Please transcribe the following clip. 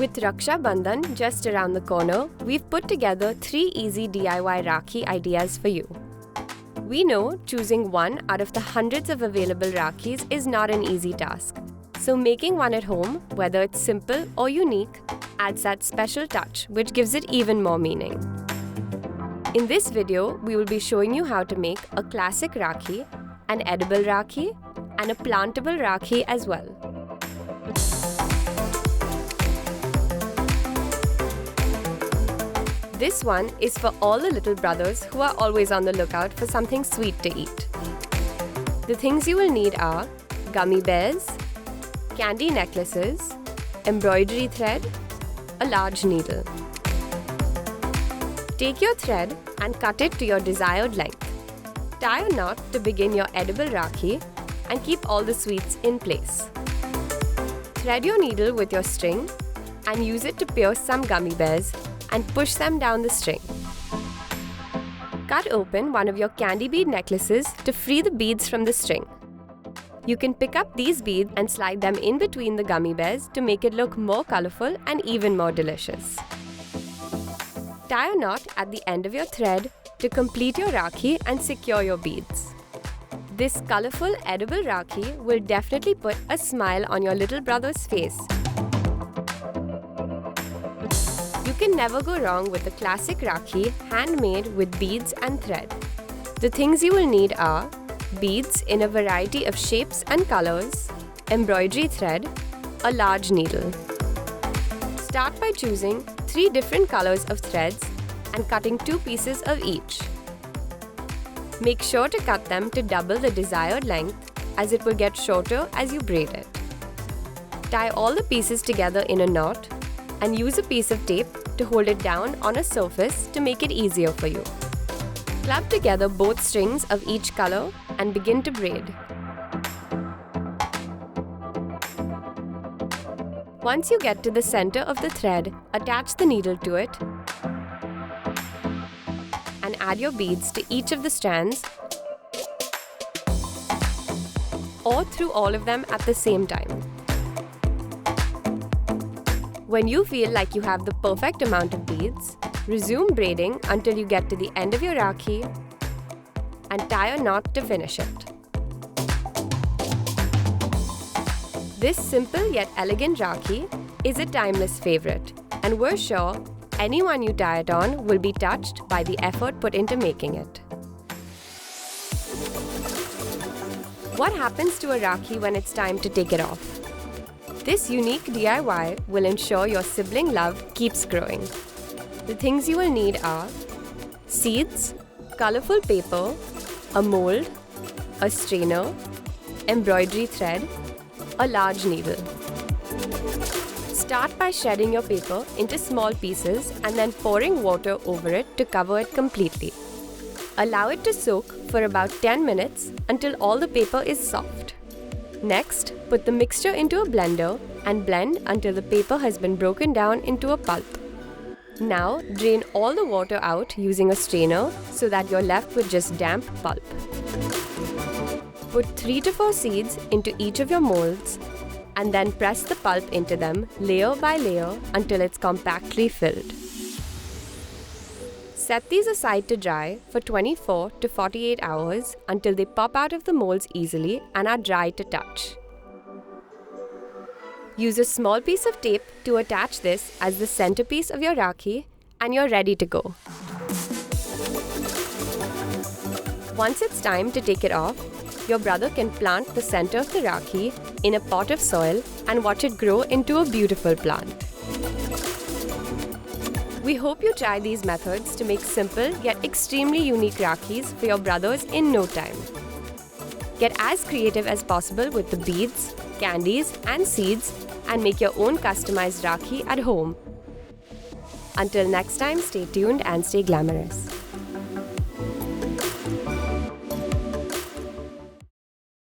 With Raksha Bandhan just around the corner, we've put together 3 easy DIY Rakhi ideas for you. We know choosing one out of the hundreds of available Rakhis is not an easy task. So making one at home, whether it's simple or unique, adds that special touch which gives it even more meaning. In this video, we will be showing you how to make a classic Rakhi, an edible Rakhi, and a plantable Rakhi as well. This one is for all the little brothers who are always on the lookout for something sweet to eat. The things you will need are gummy bears, candy necklaces, embroidery thread, a large needle. Take your thread and cut it to your desired length. Tie a knot to begin your edible Rakhi and keep all the sweets in place. Thread your needle with your string and use it to pierce some gummy bears and push them down the string. Cut open one of your candy bead necklaces to free the beads from the string. You can pick up these beads and slide them in between the gummy bears to make it look more colorful and even more delicious. Tie a knot at the end of your thread to complete your Rakhi and secure your beads. This colorful edible Rakhi will definitely put a smile on your little brother's face. You can never go wrong with the classic Rakhi handmade with beads and thread. The things you will need are beads in a variety of shapes and colors, embroidery thread, a large needle. Start by choosing 3 different colors of threads and cutting 2 pieces of each. Make sure to cut them to double the desired length as it will get shorter as you braid it. Tie all the pieces together in a knot and use a piece of tape to hold it down on a surface to make it easier for you. Club together both strings of each color and begin to braid. Once you get to the center of the thread, attach the needle to it and add your beads to each of the strands or through all of them at the same time. When you feel like you have the perfect amount of beads, resume braiding until you get to the end of your Rakhi and tie a knot to finish it. This simple yet elegant Rakhi is a timeless favorite, and we're sure anyone you tie it on will be touched by the effort put into making it. What happens to a Rakhi when it's time to take it off? This unique DIY will ensure your sibling love keeps growing. The things you will need are seeds, colorful paper, a mold, a strainer, embroidery thread, a large needle. Start by shredding your paper into small pieces and then pouring water over it to cover it completely. Allow it to soak for about 10 minutes until all the paper is soft. Next, put the mixture into a blender and blend until the paper has been broken down into a pulp. Now, drain all the water out using a strainer so that you're left with just damp pulp. Put 3 to 4 seeds into each of your molds and then press the pulp into them layer by layer until it's compactly filled. Set these aside to dry for 24 to 48 hours until they pop out of the molds easily and are dry to touch. Use a small piece of tape to attach this as the centerpiece of your Rakhi and you're ready to go. Once it's time to take it off, your brother can plant the center of the Rakhi in a pot of soil and watch it grow into a beautiful plant. We hope you try these methods to make simple yet extremely unique Rakhis for your brothers in no time. Get as creative as possible with the beads, candies, and seeds and make your own customized Rakhi at home. Until next time, stay tuned and stay glamorous.